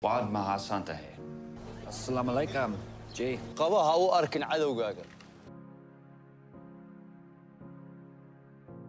بعد ما عصانته. السلام عليكم جي. qabaha u arkin cadowgaaga.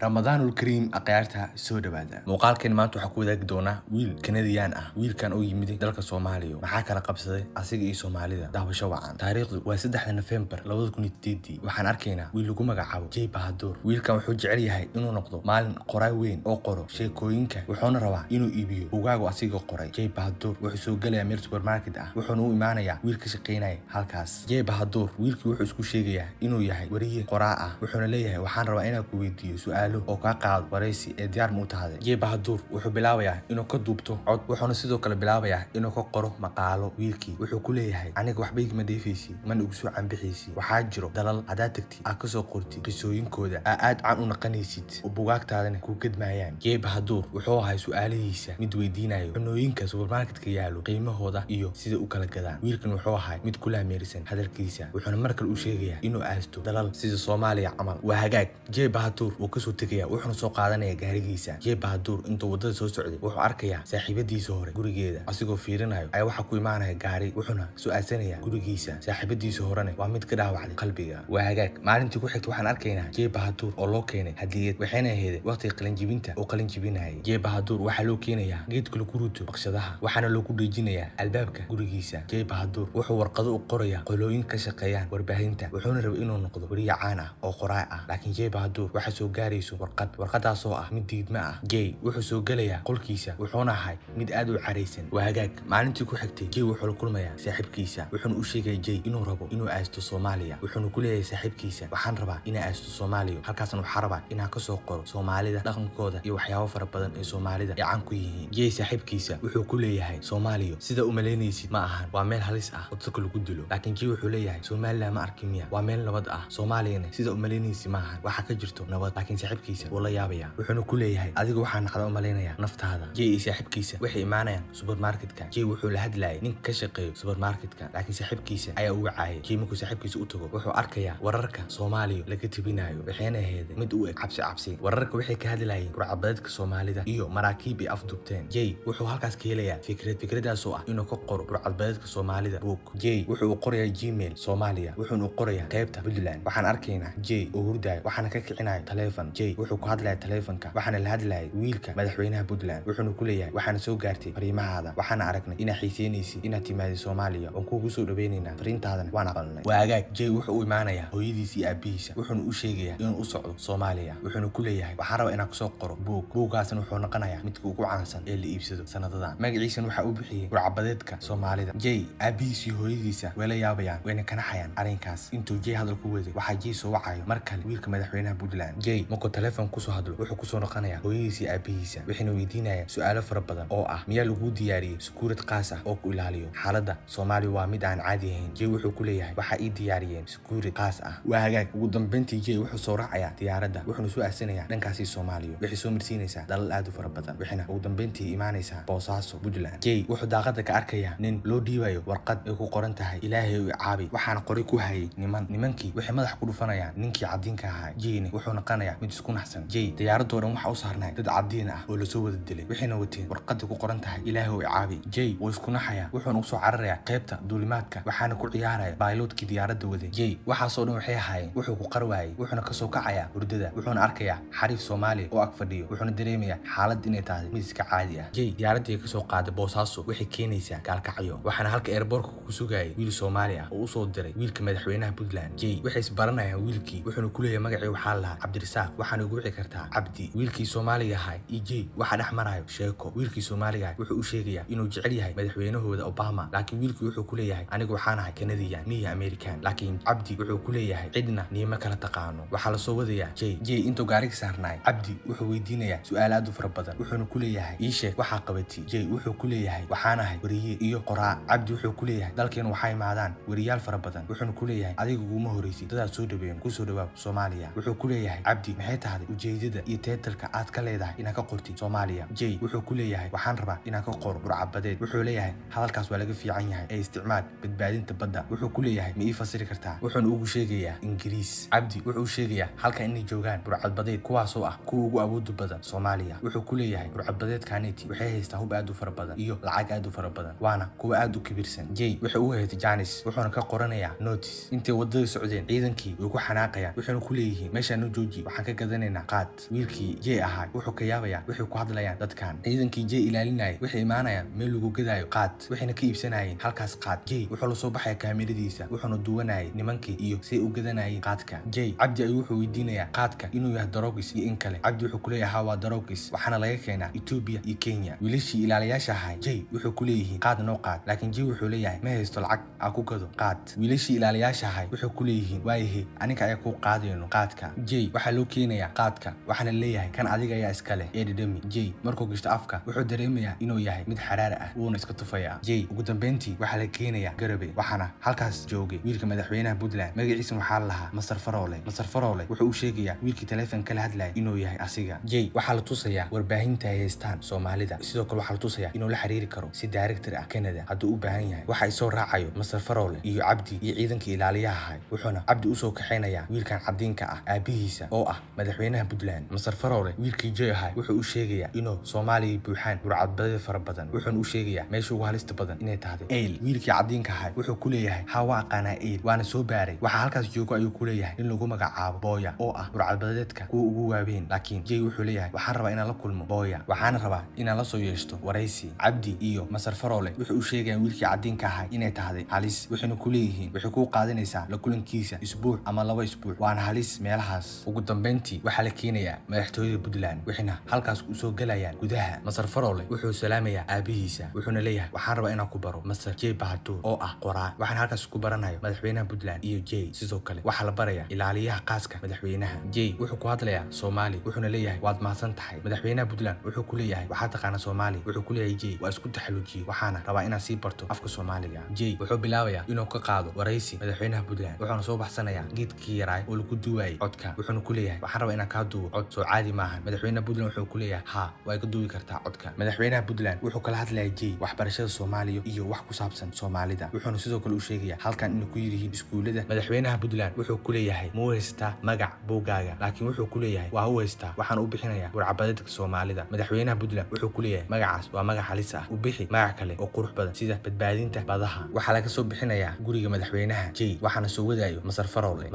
رمضان الكريم أقيارتها سودة بعد مقالكن ما أنتو حكوا ذاك دونا ويل كنديان ويل كان أو يمدي دلك الصوماليو محاكا لقبصة أسيق إي صومالي ده دعوة شوعان تاريخ واسدح نوفمبر لو ذكون التيدي وحن أركينا ويل لقوم قعاو جاي بهدور ويل كان وحوج عليها إنو نقضو مال قراي وين أو قرو شي كوينكا وحون روا إنو إيبيو وقاقو أسيقو قراي جاي بهدور وحسو قلي أمير سوبر ماركت وحونو إيمانيا ويل كشقيناي هالكاس جاي بهدور ويل كي وحسكو شيغيا إنو ياهي وريه قراءة وحون ليها وحان روا إنا كويديو سؤال oo ka qaad wareysi ee diyaar mu tahay Jay Bahadur wuxuu bilaabayaa inuu ka duubto cod wuxuuna sidoo kale bilaabayaa inuu ka qoro maqaalo wiilkii wuxuu ku leeyahay aniga waxba igama deefaysi man ugu soo canbixaysi waxaa jiro dalal hadaa tagti aad ka soo qorti qisooyinkooda aad caan u naqanaysid oo bugaagtaadana ku gadmayaan Jay Bahadur wuxuu ahay su'aalihiisa mid weydiinayo cunooyinka supermarketka yaalo qiimahooda iyo sida uu kala gadaan wiilkan wuxuu ahay mid kula meerisan hadalkiisa wuxuuna markale u sheegayaa inuu aasto dalal sida Soomaaliya camal waa hagaag Jay Bahadur uu ka soo tagay wuxuu soo qaadanaya gaarigiisa Jay Bahadur intuu wadada soo socday wuxuu arkayaa saaxiibadiisa hore gurigeeda asigoo fiirinayo ay waxa ku imaanaya gaari wuxuuna su'aasanaya gurigiisa saaxiibadiisa horena waa mid ka dhaawacday qalbiga waa hagaag maalintii ku xigtay waxaan arkaynaa Jay Bahadur oo loo keenay hadiyad waxayna ahayd waqti qalin jibinta oo qalin jibinayay Jay Bahadur waxa loo keenayaa geedka lagu ruto baqshadaha waxaana loo ku dhejinayaa albaabka gurigiisa Jay Bahadur wuxuu warqado u qorayaa qolooyin ka shaqeeyaan warbaahinta wuxuuna rabay inuu noqdo wariye caan ah oo qoraa ah laakiin Jay Bahadur waxa soo gaarayso warqadaas oo ah mid diidma ah Jay wuxuu soo galayaa qolkiisa wuxuuna ahay mid aad u careysan waa hagaag maalintii ku xigtay Jay wuxuu la kulmayaa saaxiibkiisa wuxuuna u sheegay Jay inuu rabo inuu aasto Soomaaliya wuxuuna ku leeyahay saaxiibkiisa waxaan rabaa inaan aasto Soomaaliya halkaasna waxaan rabaa inaan ka soo qoro Soomaalida dhaqankooda iyo waxyaabo fara badan ee Soomaalida ay caan ku yihiin Jay saaxiibkiisa wuxuu ku leeyahay Soomaaliya sida u maleynaysid ma ahan waa meel halis ah oo dadka lagu dilo laakiin Jay wuxuu leeyahay Soomaaliya ma arkin miya waa meel nabad ah Soomaaliyana sida u maleynaysid ma ahan waxa ka jirto nabad laakiin saaxiibkiisa wala yaabaya wuxuuna ku leeyahay adiga waxaan naqda u maleynaya naftaada Jay iyo saaxiibkiisa waxay imaanayaan supermarketka Jay wuxuu la hadlayay nin ka shaqeeyo supermarketka laakiin saaxiibkiisa ayaa uga caayay Jay markuu saaxiibkiisa u tago wuxuu arkayaa wararka Soomaaliya laga tibinayo waxayna ahayd mid u eg cabsi wararka waxay ka hadlayeen burcadbadeedka Soomaalida iyo maraakiib ay afdubteen Jay wuxuu halkaas ka helayaa fikradaas oo ah inuu ka qoro burcadbadeedka Soomaalida book Jay wuxuu u qorayaa Gmail Soomaaliya wuxuuna u qorayaa qaybta Puntland waxaan arkaynaa Jay oo hurdayo waxaana ka kicinayo telefoon Jay wuxuu ku hadlayaa telefoonka waxaana la hadlayay wiilka madaxweynaha Puntland wuxuuna ku leeyahay waxaana soo gaartay fariimahaada waxaana aragnay inaad xiiseynaysid inaad timaado Soomaaliya oo kugu soo dhaweynayna fariintaadana waan aqbalnay waa hagaag Jay wuxuu u imaanayaa hooyadiisa iyo aabihiisa wuxuuna u sheegayaa inuu u socdo Soomaaliya wuxuuna ku leeyahay waxaan rabaa inaan soo qoro buugaasna wuxuu noqonayaa midka ugu caansan ee la iibsado sanadadan magaciisana waxa uu bixiyay burcadbadeedka Soomaalida Jay aabihiisa iyo hooyadiisa way la yaabayaan wayna kanaxayaan arrinkaas intuu Jay hadal ku waday waxa Jay soo wacayo markale wiilka madaxweynaha Puntland Jay markuu telefoon ku soo hadlo wuxuu ku soo noqonayaa hooyadiisa iyo aabihiisa waxayna weydiinayaan su'aalo fara badan oo ah miyaa lagu diyaariyay security qaas ah oo ku ilaaliyo xaaladda Soomaaliya waa mid aan caadi ahayn Jay wuxuu ku leeyahay waxa ay diyaariyeen security qaas ah waa hagaag ugu dambeyntii Jay wuxuu soo raacayaa diyaaradda wuxuuna soo aasanayaa dhankaasi Soomaaliya waxay soo marsiinaysaa dalal aad u fara badan waxayna ugu dambeyntii imaanaysaa Boosaaso Puntland Jay wuxuu daaqada ka arkayaa nin loo dhiibayo warqad ay ku qoran tahay Ilaahay u caabi waxaana qori ku hayay nimankii waxay madax ku dhufanayaan ninkii cadiinka ahaa Jayna wuxuu noqonayaa mid isku naxsan Jay diyaaradoo dhan waxa u saarnay dad cadiin ah oo la soo wada dilay waxayna wateen warqad ku qoran tahay Ilaahay u caabi Jay wuu isku naxayaa wuxuuna u soo cararayaa qaybta duulimaadka waxaana ku ciyaaraya pilotkii diyaaradda waday Jay waxaasoo dhan waxay ahaayeen wuxuu ku qarwaayay wuxuuna ka soo kacayaa hurdada wuxuuna arkayaa xariif Soomaali oo ag fadhiyo wuxuuna dareemayaa xaalad inay tahay mid iska caadi ah Jay diyaaradda ka soo qaaday Boosaaso waxay keenaysaa gaalkacyo waxaana halka airportka ku sugayay wiil Soomaali ah oo u soo diray wiilka madaxweynaha Puntland Jay waxay isbaranayaan wiilkii wuxuuna ku leeyahay magaciisa waxa la Cabdirasaaq waxaana ugu wici kartaa Cabdi wiilkii Soomaaliga ahaa Jay waxa dhaxmarayo sheeko wiilkii Soomaaliga wuxuu u sheegayaa inuu jecel yahay madaxweynahooda Obama laakiin wiilkii wuxuu ku leeyahay anigu waxaan ahay Canadian miya American laakiin Cabdi wuxuu ku leeyahay cidna niima kala taqaano waxa la soo wadayaa Jay intuu gaariga saarnay Cabdi wuxuu weydiinayaa su'aalo aad u fara badan wuxuuna ku leeyahay ii sheeg waxa qabatay Jay wuxuu ku leeyahay waxaan ahay wariye iyo qoraa Cabdi wuxuu ku leeyahay dalkeen waxa imaadaan wariyaal fara badan wuxuuna ku leeyahay adiga ugu ma horeysid dad soo dhaweeyeen ku soo dhawaab Soomaaliya wuxuu ku leeyahay Cabdi maxay maxay tahay ujeedada iyo teetalka aad ka leedahay inaad ka qortid Soomaaliya Jay wuxuu ku leeyahay waxaan rabaa inaan ka qoro burcabadeed wuxuu leeyahay hadalkaas waa laga fiican yahay ee isticmaal badbaadinta badda wuxuu ku leeyahay ma ii fasiri kartaa wuxuu ugu sheegayaa Ingiriis Cabdi wuxuu sheegayaa halka inay joogaan burcabadeed kuwaasoo ah kuwa ugu awood badan Soomaaliya wuxuu ku leeyahay burcabadeedkaaniti waxay haystaa hub aad u fara badan iyo lacag aad u fara badan waana kuwa aad u kibirsan Jay wuxuu u hayay Janice wuxuuna ka qoranayaa notice intii wadada socdeen ciidankii way ku xanaaqayaan wuxuuna ku leeyahay meeshaan u jooji waxaan ka gadanaynaa qaad wiilkii Jay ahaa wuxuu ka yaabayaa waxay ku hadlayaan dadkan ciidankii Jay ilaalinayay waxay imaanayaan meel lagu gadaayo qaad waxayna ka iibsanayeen halkaas qaad Jay wuxuu la soo baxay kaamiradiisa wuxuuna duwanayay nimankii iyo say u gadanayeen qaadka Jay Cabdi ayuu wuxuu weydiinayaa qaadka inuu yahay darogis iyo in kale Cabdi wuxuu ku leeyahay waa darogis waxaana laga keenaa Ethiopia iyo Kenya wiilashii ilaaliyaasha ahaa Jay wuxuu ku leeyahay qaad noo qaad laakiin Jay wuxuu leeyahay ma haysto lacag aan ku gado qaad wiilashii ilaaliyaasha ahaa wuxuu ku leeyahay waayahay aniga ayaa ku qaadayno qaadka Jay waxa loo keenayaa qaadka waxaana leeyahay kan adiga ayaa iska leh ee dhadhami Jay markuu gashto afka wuxuu dareemayaa inuu yahay mid xaraar ah wuuna iska tufayaa Jay ugu dambeyntii waxa la keenayaa Garabe waxaana halkaas joogay wiilka madaxweynaha Puntland magaciisa waxaa lahaa Masar Faroole wuxuu u sheegayaa wiilkii telefoonka la hadlayay inuu yahay asiga Jay waxa la tusayaa warbaahinta ay haystaan Soomaalida sidoo kale waxa la tusayaa inuu la xiriiri karo si director ah Canada hadduu u baahan yahay waxa ay soo raacayo Masar Faroole iyo Cabdi iyo ciidankii ilaaliyaha ahaa wuxuuna Cabdi u soo kaxeynayaa wiilkan cadiinka ah aabihiisa oo ah madaxweynaha Puntland Masar Faroole wiilkii Jay ahaa wuxuu u sheegayaa inuu Soomaaliya buuxaan burcadbadeed fara badan wuxuuna u sheegayaa meesha ugu halista badan inay tahay Eyl wiilkii cadiinka ahaa wuxuu ku leeyahay hawa aqaana Eyl waana soo baaray waxa halkaas joogo ayuu ku leeyahay in lagu magacaabo Boya oo ah burcadbadeedka kuwa ugu waaweyn laakiin Jay wuxuu leeyahay waxaan rabaa inaan la kulmo Boya waxaan rabaa inaan la soo yeeshto waraysi Cabdi iyo Masar Faroole wuxuu u sheegayaa wiilkii cadiinka ahaa inay tahay halis waxayna ku leeyihiin waxay ku qaadanaysaa la kulankiisa isbuuc ama 2 isbuuc waana halis meelahaas ugu dambeyntii waxa la keenayaa madaxtooyada Puntland waxayna halkaas u soo galayaan gudaha Masar Faroole wuxuu salaamayaa aabihiisa wuxuuna leeyahay waxaan rabaa inaan ku baro Masar Jay Bahadur oo ah qoraa waxaan halkaas ku baranayo madaxweynaha Puntland iyo Jay sidoo kale waxa la barayaa ilaaliyaha qaaska madaxweynaha Jay wuxuu ku hadlayaa Soomaali wuxuuna leeyahay waad mahadsan tahay madaxweynaha Puntland wuxuu ku leeyahay waxa taqaana Soomaali wuxuu ku leeyahay Jay waa isku taxaluujiye waxaana rabaa inaan sii barto afka Soomaaliga Jay wuxuu bilaabayaa inuu ka qaado waraysi madaxweynaha Puntland wuxuuna soo baxsanayaa geedkii yaray oo lagu duwayay codka wuxuuna ku leeyahay waxaan rabaa inaan ka duubo cod soo caadi maahan madaxweynaha Puntland wuxuu ku leeyahay ha way ka duubi kartaa codka madaxweynaha Puntland wuxuu kala hadlayaa Jay waxbarashada Soomaaliya iyo wax ku saabsan Soomaalida wuxuuna sidoo kale u sheegayaa halkan inuu ku yirihiin iskuulada madaxweynaha Puntland wuxuu ku leeyahay ma haystaa magac buugaaga laakiin wuxuu ku leeyahay waa u haystaa waxaan u bixinayaa burcabadeedka Soomaalida madaxweynaha Puntland wuxuu ku leeyahay magacaas waa magac halis ah u bixi magac kale oo qurux badan sida badbaadinta badaha waxa laga soo bixinayaa guriga madaxweynaha Jay waxaana soo wadayo Masar Faroole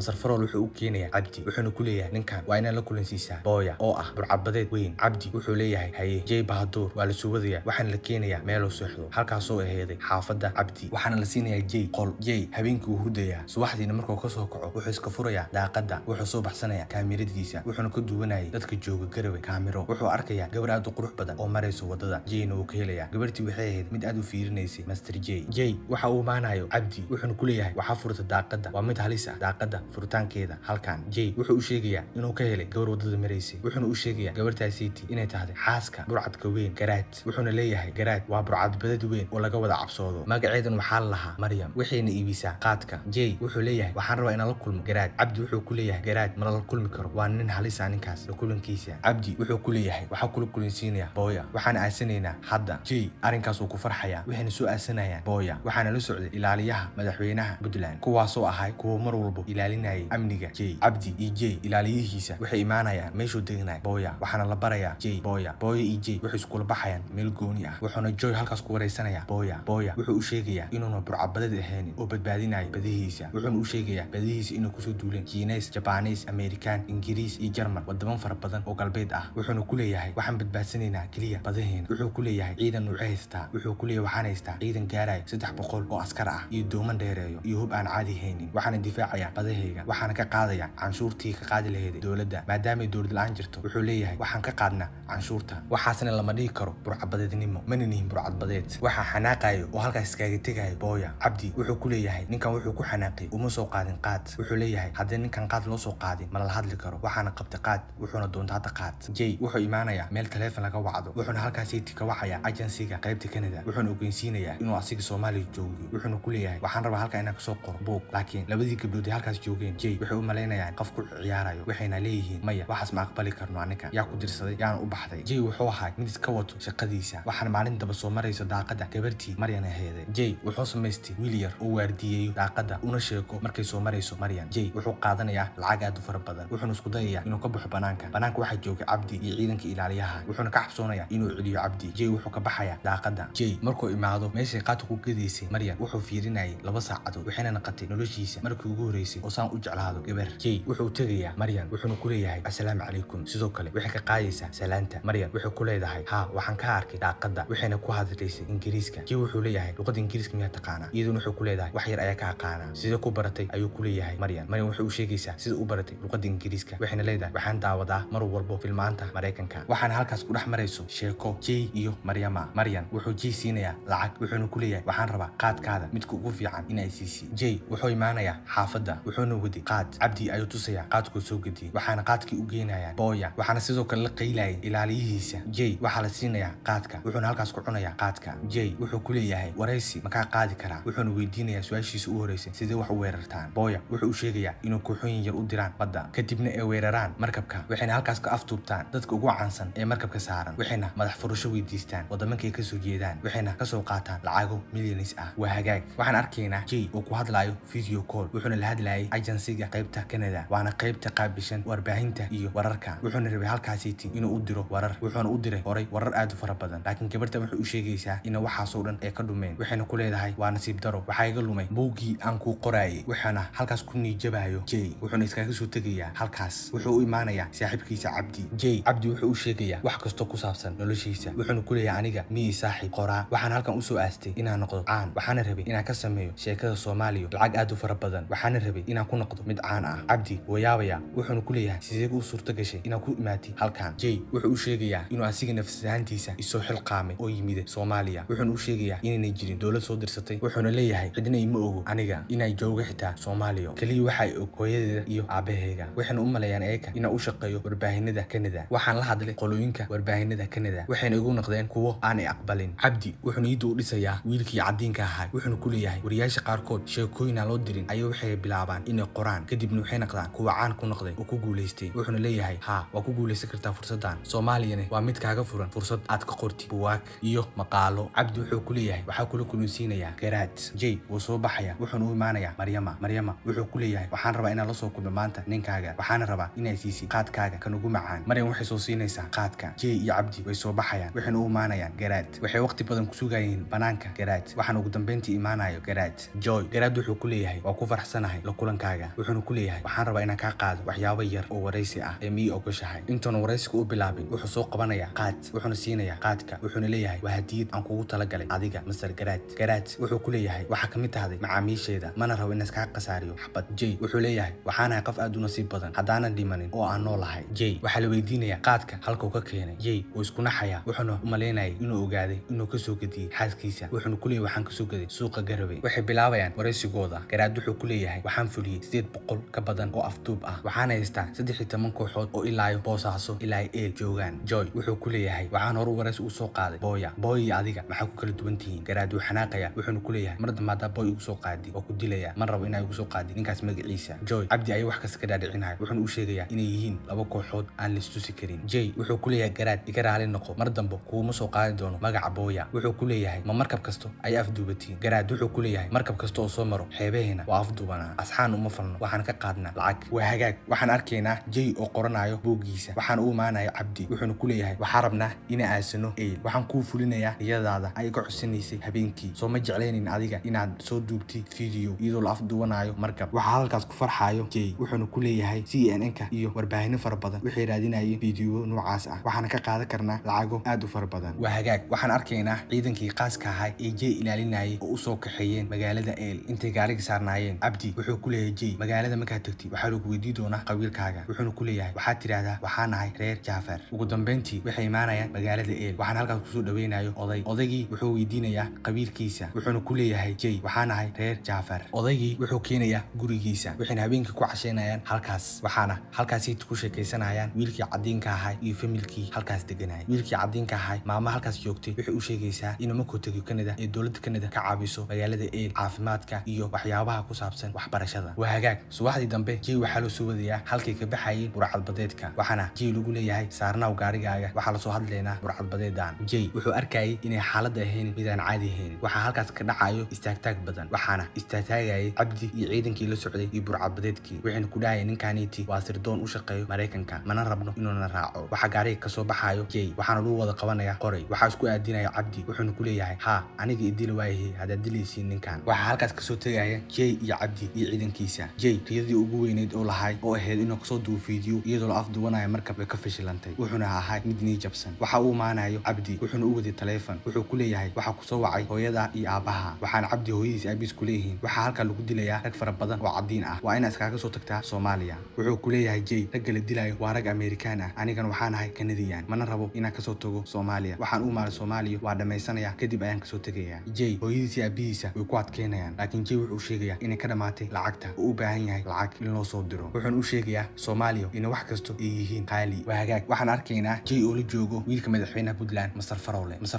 wuxuu u keenayaa Cabdi wuxuuna ku leeyahay ninkan waa inaan la kulansiisaa Boya oo ah burcabadeed weyn Cabdi wuxuu leeyahay haye Jay Bahadur waa la soo wadayaa waxaana la keenayaa meel uu seexdo halkaas oo aheeday xaafada Cabdi waxaana la siinayaa Jay qol Jay habeenkii uu hudayaa subaxdiina markuu ka soo kaco wuxuu iska furayaa daaqada wuxuu soo baxsanayaa kaamiradiisa wuxuuna ka duwanayay dadka jooga Garawe kaamiro wuxuu arkayaa gabar aad u qurux badan oo marayso wadada Jayna uu ka helayaa gabartii waxay ahayd mid aad u fiirinaysay Master Jay waxa uu maanayo Cabdi wuxuuna ku leeyahay waxa furta daaqada waa mid halis ah daaqada furitaankeeda halkan Jay wuxuu u sheegayaa inuu ka helay gabar wadada maraysay wuxuuna u sheegayaa gabartaasiiti inay tahay xaaska burcadka weyn Garaad wuxuuna leeyahay Garaad waa burcadbadeed weyn oo laga wada cabsoodo magaceedan waxaa la lahaa Maryam waxayna iibisaa qaadka Jay wuxuu leeyahay waxaan rabaa inaan la kulmo Garaad Cabdi wuxuu ku leeyahay Garaad ma la kulmi karo waa nin halis ah ninkaas la kulankiisa Cabdi wuxuu ku leeyahay waxa kula kulansiinaya Boya waxaan aasanaynaa hadda Jay arrinkaas uu ku farxaya waxayna soo aasanayaan Boya waxaana la socday ilaaliyaha madaxweynaha Puntland kuwaasoo ahay kuwa mar walba ilaalinayay amniga Jay Cabdi iyo Jay ilaaliyihiisa waxay imaanayaan meeshuu deganay Boya waxaana la barayaa Jay Boya iyo Jay waxay isku baxayaan meel gooni ah wuxuuna Joy halkaas ku wareysanayaa Boya wuxuu u sheegayaa inuuna burcabadeed ahayn oo badbaadinayo badihiisa wuxuuna u sheegayaa badihiisa inuu kusoo duuleen Chinese Japanese American Ingiriis iyo German wadamo fara badan oo galbeed ah wuxuuna ku leeyahay waxaan badbaadsanaynaa kaliya badaheena wuxuu ku leeyahay ciidan nuuc haystaa wuxuu ku leeyahay waxaan haystaa ciidan gaaraya 300 oo askar ah iyo dooman dheereeyo iyo hub aan caadi haynin waxaana difaacaya badahayga waxaana ka qaadaya canshuurtii ka qaadi lahayd dawladda maadaama dawlad la'aan jirto wuxuu leeyahay waxaan ka qaadnaa canshuurta waxaasna lama dhigi karo burcabadeednimo mana nihin burcadbadeed waxa xanaaqayo oo halkaas iskaga tegayo Boya Cabdi wuxuu ku leeyahay ninkan wuxuu ku xanaaqay uma soo qaadin qaad wuxuu leeyahay haddii ninkan qaad loo soo qaadin ma la hadli karo waxaana qabtay qaad wuxuuna doontaa hadda qaad Jay wuxuu imaanayaa meel telefoon laga wacdo wuxuuna halkaas ka wacaya agency-ga qaybta Canada wuxuuna ogeysiinayaa inuu asiga Soomaaliya joogo wuxuuna ku leeyahay waxaan rabaa halka inaan ka soo qoro book laakiin labadii gabdhood ee halkaas joogeen Jay wuxuu u maleynayaan qof ku ciyaarayo waxayna leeyihiin maya waxaas ma aqbali karno aniga yaa ku dirsaday yaana u baxday jay wuxuu ahaa mid iska wato shaqadiisa waxaana maalin daba soo marayso daaqada gabartii maryan aheede jay wuxuu samaystay wiil yar oo waardiyeeyo daaqada una sheego markay soo marayso maryan jay wuxuu qaadanayaa lacag aad u fara badan wuxuuna isku dayayaa inuu ka baxo banaanka waxaa jooga cabdi iyo ciidanka ilaaliyaha wuxuuna ka cabsoonayaa inuu celiyo cabdi jay wuxuu ka baxayaa daaqada jay markuu imaado meeshay qaadka ku gadaysay maryan wuxuu fiirinayay 2 saacadood waxayna naqatay noloshiisa markii ugu horeysay oo saan u jeclaado gabar jay wuxuu tagayaa maryan wuxuuna ku leeyahay assalaamu calaykum sidoo kale waxay ka qaadaysaa salaanta maryan wuxuu ku leedahay ha waxaan ka arkay daaqada waxayna ku hadlaysay ingiriiska jay wuxuu leeyahay luqada ingiriiska miyaa taqaana iyaduna wuxuu ku leedahay wax yar ayaa ka aqaana sida ku baratay ayuu ku leeyahay maryan wuxuu u sheegaysaa sida u baratay luqada ingiriiska waxayna leedahay waxaan daawadaa mar walbo filmaanta Mareykanka waxaana halkaas ku dhex marayso sheeko jay iyo maryama maryan wuxuu jay siinayaa lacag wuxuuna ku leeyahay waxaan rabaa qaadkaada midka ugu fiican inay siisi jay wuxuu imaanayaa xaafadda wuxuuna waday qaad cabdi ayuu tusayaa qaadkuu soo gadiyay waxaana qaadkii u geenayaa booya waxaana sidoo kale la qaylayay ilaaliyihiisa jay waxaa la siinayaa qaadka wuxuuna halkaas ku cunayaa qaadka jay wuxuu ku leeyahay waraysi makaa qaadi karaa wuxuuna weydiinayaa su-aashiisa u horeysay sidee wax u weerartaan booya wuxuu u sheegayaa inuu kooxooyin yar u diraan badda kadibna ay weeraraan markabka waxayna halkaas ka aftuubtaan dadka ugu caansan ee markabka saaran waxayna madax furasho weydiistaan wadamankay ka soo jeedaan waxayna ka soo qaataan lacago milyanis ah waa hagaag waxaan arkaynaa jay oo ku hadlaayo video call wuxuuna la hadlayay agensiga qaybta Canada waana qaybta qaabishan warbaahinta iyo wararka wuxuuna rabay halkaasiiti inuu u diro warar wuxuuna u diray horay warar aad u fara badan laakiin gabarta wuxuu u sheegaysaa in waxaas oo dhan ay ka dhumeen waxayna ku leedahay waa nasiib daro waxa iga lumay buugii aan ku qoraayay waxaana halkaas ku niijabayo jay wuxuuna iskaga soo tagayaa halkaas wuxuu u imaanayaa saaxiibkiisa cabdi jay cabdi wuxuu u sheegayaa wax kasta ku saabsan noloshiisa wuxuuna ku leeyahay aniga miyii saaxiib qoraa waxaan halkan u soo aastay inaan noqdo caan waxaana rabay inaan ka sameeyo sheekada Soomaaliya lacag aad u fara badan waxaana rabay inaan ku noqdo mid caan ah cabdi wayaabaya wuxuuna ku leeyahay sidee u suurta gashay inaan ku imaatay halkan jay wuxuu u sheegayaa inuu asiga nafs ahaantiisa isoo xilqaamay oo yimid Soomaaliya wuxuuna u sheegayaa inay jirin dawlad soo dirsatay wuxuuna leeyahay cidina ima ogo aniga inay joogo xitaa Soomaaliya kaliya waxa ay og hooyadeeda iyo aabaheega waxayna u maleeyaan eeka inuu u shaqeeyo warbaahinada Canada waxaan la hadlay qolooyinka warbaahinada Canada waxayna ugu noqdeen kuwo aanay aqbalin cabdi wuxuuna iyadu u dhisayaa wiilkii cadiinka ahaa wuxuuna ku leeyahay wariyaasha qaarkood sheekooyin aan loo dirin ayay waxay bilaabaan inay qoraan kadibna waxay noqdaan kuwa caan ku noqday oo ku guuleystay wuxuuna leeyahay ha waa ku guuleysan kartaa fursadan Soomaaliyana waa mid kaaga furan fursad aad ka qorti buugaag iyo maqaalo cabdi wuxuu ku leeyahay waxa kula kulunsiinayaa garaad jay wuu soo baxaya wuxuuna u imaanayaa maryama wuxuu ku leeyahay waxaan rabaa inaan la soo kulmo maanta ninkaaga waxaana rabaa inay siisi qaadkaaga kan ugu macaan maryam waxay soo siinaysaa qaadka jay iyo cabdi way soo baxayaan waxayna u imaanayaan garaad waxay waqti badan ku sugayeen banaanka garaad waxaana ugu dambeyntii imaanayo garaad joy garaad wuxuu ku leeyahay waa ku faraxsanahay la kulankaaga wuxuuna ku leeyahay waxaan rabaa inaan kaa qaado waxyaabo yar oo waraysi ah ee mii ogashahay intuuna waraysiga u bilaabin wuxuu soo qabanayaa qaad wuxuuna siinayaa qaadka wuxuuna leeyahay waa hadiyad aan kugu talagalay adiga masar garaad wuxuu ku leeyahay waxa kamid tahay macaamiisheeda mana rabo inaan iska qasaariyo xabad jay wuxuu leeyahay waxaanahay qof aad u nasiib badan haddaanan dhimanin oo aan noolahay jay waxaa la weydiinayaa qaadka halkuu ka keenay jay wuu isku naxayaa wuxuuna u malaynayay inuu ogaaday inuu ka soo gadiyey xaaskiisa wuxuuna ku leeyahay waxaan ka soo gaday suuqa Garowe waxay bilaabayaan waraysigooda garaad wuxuu ku leeyahay waxaan fuliyey 800 ka badan oo afduub ah waxaana haystaa 13 kooxood oo ilaa Boosaaso ilaa eel joogaan joy wuxuu ku leeyahay waxaan hor waraysi u soo qaaday booya iyo adiga maxaa ku kala duwan tihiin garaad wuu xanaaqaya wuxuuna ku leeyahay mar dambe booy ugu soo qaadi oo ku dilaya man rabo inay ugu soo qaadi ninkaas magaciisa joy cabdi ay wax kasta ka dhaadhicinahay wuxuuna u sheegayaa inay yihiin 2 kooxood aan la istusi karin jay wuxuu ku leeyahay garaad iga raali noqo mar dambe kuuma soo qaadi doono magaca booya wuxuu ku leeyahay ma markab kasto ay afduubatiin garaad wuxuu ku leeyahay markab kasto oo soo maro xeebaheena waa afduubanaa asxaan uma falno waxaan ka qaadnaa lacag waa hagaag waxaan arkaynaa jay oo qoranayo buugiisa waxaan u imaanayo cabdi wuxuuna ku leeyahay waxaan rabnaa inaan aasano eel waxaan kuu fulinayaa riyadaada ay ka cusinaysay habeenkii soo ma jeclaynin adiga inaad soo duubtid video iyadoo la afduubanayo markab waxaa halkaas ku farxayo jay wuxuuna ku leeyahay CNN-ka iyo warbaahinno fara badan waxay raadinayeen video noocaas ah waxaana ka qaadan karnaa lacago aad u fara badan waa hagaag waxaan arkaynaa ciidankii qaaska ahaa ee jay ilaalinayay oo u soo kaxeeyeen magaalada eel intay gaariga saarnaayeen cabdi wuxuu ku leeyahay jay magaalada markaad tagtid waxaa lagu weydiin doonaa qabiilkaaga wuxuuna ku leeyahay waxaad tidhaahdaa waxaa nahay reer Jaafar ugu dambeyntii waxay imaanayaan magaalada eel waxaan halkaas kusoo dhaweynayo odaygii wuxuu weydiinayaa qabiilkiisa wuxuuna ku leeyahay jay waxaa nahay reer Jaafar odaygii wuxuu keenayaa gurigiisa waxayna habeenkii ku casheynayaan halkaas waxaana halkaasi ku sheekaysanayaan wiilkii cadiinka ahaa iyo familkii halkaas deganay wiilkii cadiinka ahaa maama halkaas joogtay waxay u sheegaysaa inuu ma kootagiyo Canada ee dawladda Canada ka caawiso magaalada eel caafimaadka iyo waxyaabaha ku saabsan waxbarashada waa hagaag subaxdii dambe jay waxaa loo soo wadayaa halkay ka baxayeen burcad badeedka waxaana jay lagu leeyahay saarnaaw gaarigaaga waxaa lasoo hadlaynaa burcad badeedan jay wuxuu arkayay inay xaaladda ahayn mid aan caadi ahayn waxaa halkaas ka dhacayo istaagtaag badan waxaana istaagtaagayay cabdi iyo ciidankii la socday iyo burcad badeedkii waxayna ku dhahayeen ninkaaniiti waa sirdoon u shaqeeyo Mareykanka mana rabno inuuna raaco waxaa gaariga kasoo baxayo jay waxaana lagu wada qabanaya qoray waxaa isku aadinaya cabdi wuxuuna ku leeyahay ha aniga idil waayahay hadaad dilaysiin ninkan waxaa halkaas kasoo tegaya jay iyo cabdi iyo ciidankiisa jay riyadii ugu weyneyd oo lahay oo ahayd inuu kasoo duubo fiideo iyadoo la afduwanayo markab way ka fashilantay wuxuuna ahaa mid nii jabsan waxa uu maanayo cabdi wuxuuna u waday taleefon wuxuu ku leeyahay waxaa kusoo wacay hooyada iyo aabaha waxaana cabdi hooyadiis aabiis ku leeyihiin waxaa halkaa lagu dilayaa rag fara badan oo cadiin ah waa inaad iskaga soo tagtaa Soomaaliya wuxuu ku leeyahay jay ragga la dilayo waa rag Amerikaan ah anigan waxaan ahay Canadian mana rabo inaan kasoo tago Soomaaliya waxaan u maaray Soomaaliya waa dhamaysanaya kadib ayaan kasoo tagayaa jay hooyadiis iyo aabihiisa way ku adkeynayaan laakiin jay wuxuu sheegayaa inay ka dhamaatay lacagta oo u baahan yahay lacag in loo soo diro wuxuuna u sheegayaa Soomaaliya in wax kasto ay yihiin qaali waa hagaag waxaan arkaynaa jay oo la joogo wiilka madaxweynaha Puntland Masar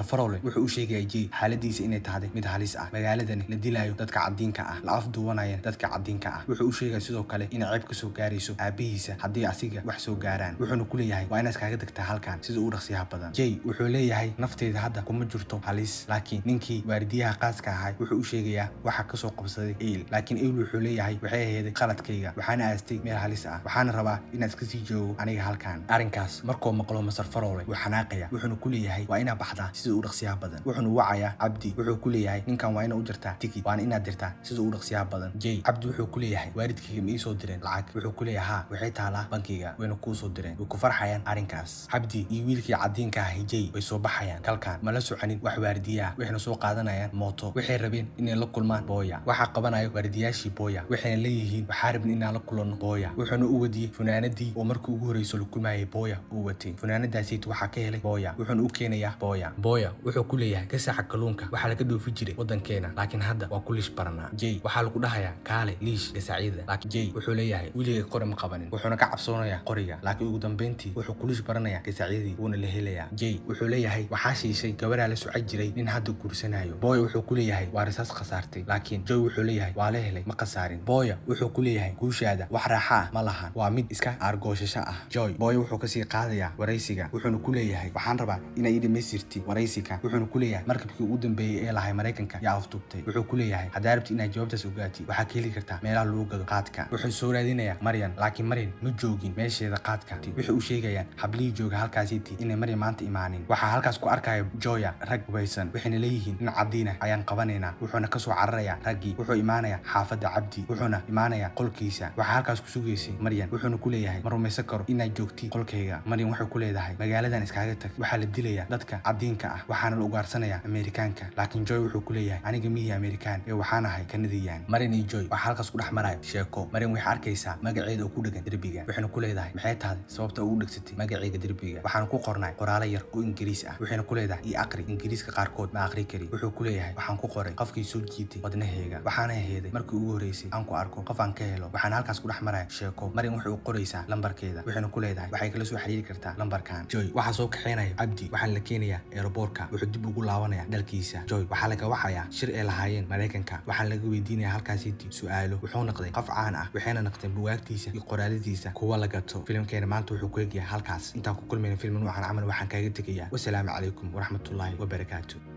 Farole wuxuu u sheegayaa jay xaaladiisa inay tahay mid halis ah magaaladani la dilayo dadka cadiinka ah la afduwanayaan dadka cadiinka ah wuxuu u sheegayaa sidoo kale in ceeb ka soo gaarayso aabihiisa haddii asiga wax soo gaaraan wuxuuna ku leeyahay waa inaad iskaga tagtaa halkan sida uu dhaqsiyaha badan jay wuxuu leeyahay nafteeda hadda kuma jirto halis laakiin ninkii waardiyaha qaaska ahay wuxuu u sheegayaa waxa ka soo qabsaday eyl laakiin eyl wuxuu leeyahay waxay ahayd qaladkayga waxaana aastay meel halis ah waxaana rabaa inaad iska sii joogo aniga halkan arrinkaas markuu maqlo Masar Farole wuu xanaaqaya wuxuuna ku leeyahay waa inaad baxdaa sida uu dhaqsiyaha badan wuxuuna wacayaa cabdi wuxuu ku leeyahay ninkan waa inaad u jirtaa tikid waana inaad dirtaa sida uu dhaqsiyaha badan jay cabdi wuxuu ku leeyahay waalidkayga ma ii soo direen lacag wuxuu ku leeyahay ha waxay taalaa bankiga wayna kuu soo direen way ku farxayaan arrinkaas cabdi iyo wiilkii cadiinka ah jay way soo baxayaan kalkaan ma la soconin wax waardiyaha waxayna soo qaadanayaan mooto waxay rabeen inay la kulmaan booya waxaa qabanayo waardiyaashii booya waxayna leeyihiin waxaa rabin inaan la kulanno booya wuxuuna u wadiyey funaanadii oo markii ugu horreysay la kulmayay booya uu watay funaanadaasiit waxaa ka helay booya wuxuuna u keenayaa booya wuxuu ku leeyahay gasaca kalluunka waxaa laga dhoofi jiray waddankeena laakiin hadda waa ku liish baranaa jay waxaa lagu dhahayaa kaale liish gasacyada laakiin jay wuxuu leeyahay wiligay qori ma qabanin wuxuuna ka cabsoonayaa qoriga laakiin ugu dambeyntii wuxuu ku liish baranayaa gasacyadii wuuna la helayaa jay wuxuu leeyahay waxaa shiishay gabaraa la socon jiray nin hadda guursanayo booya wuxuu ku leeyahay waa risaas khasaartay laakiin joy wuxuu leeyahay waa la helay ma khasaarin booya wuxuu ku leeyahay guushaada wax raaxa ah ma lahan waa mid iska aargoosasho ah joy booya wuxuu kasii qaadayaa waraysiga wuxuuna ku leeyahay waxaan rabaa inay ii dhamaystirti waraysiga wuxuuna ku leeyahay markabkii ugu dambeeyay ee lahay Mareykanka yaa afduubtay wuxuu ku leeyahay haddaa rabti inaad jawaabtaas ogaatid waxaa ka heli kartaa meelaha lagu gado qaadka wuxuu soo raadinayaa Maryan laakiin Maryan ma joogin meesheeda qaadka wuxuu u sheegayaan hablii jooga halkaasiiti inay Maryan maanta imaanin waxaa halkaas ku arkaya Joya rag hubaysan waxayna leeyihiin in cadiina ayaan qabanaynaa wuxuuna ka soo cararayaa raggii wuxuu imaanayaa xaafadda cabdi wuxuuna imaanayaa qolkiisa waxaa halkaas ku sugaysay Maryan wuxuuna ku leeyahay ma rumaysan karo inaad joogtid qolkayga Maryan waxay ku leedahay magaaladan iskaaga tag waxaa la dilayaa dadka cadiinka ah waxaana la ugaarsanayaa Amerikaanka laakiin Joy wuxuu ku leeyahay aniga mihi Amerikaan ee waxaan ahay Canadian Maryan iyo Joy waxaa halkaas ku dhex marayo sheeko Maryan waxay arkaysaa magaceeda oo ku dhagan derbiga waxayna ku leedahay maxay tahay sababta ugu dhagsatay magaceega derbiga waxaan ku qornay qoraal yar oo Ingiriis ah waxayna ku leedahay ii aqri Ingiriiska qaarkood ma aqri kari wuxuu ku leeyahay waxaan ku qoray qofkii soo jiitay wadnaheega waxaana aheeday markii ugu horeysay aan ku arko qof aan ka helo waxaan halkaas ku dhex marayo sheeko Maryan waxay u qoraysaa lambarkeeda waxayna ku leedahay waxay kala soo xiriiri kartaa lambarkan Joy waxa soo kaxeynaya cabdi waxaan la keenayaa airportka wuxuu dib ugu laabanayaa dalkiisa Joy waxaa laga wacayaa shir ay lahaayeen Mareykanka waxaan laga weydiinayaa halkaasiiti su'aalo wuxuu noqday qof caan ah waxayna noqdeen buugaagtiisa iyo qoraaladiisa kuwa la gato filimkeena maanta wuxuu ku eegyahay halkaas intaan ku kulmayna film noocan camal waxaan kaaga tegayaa wassalaamu calaykum waraxmatullaahi wabarakaatuh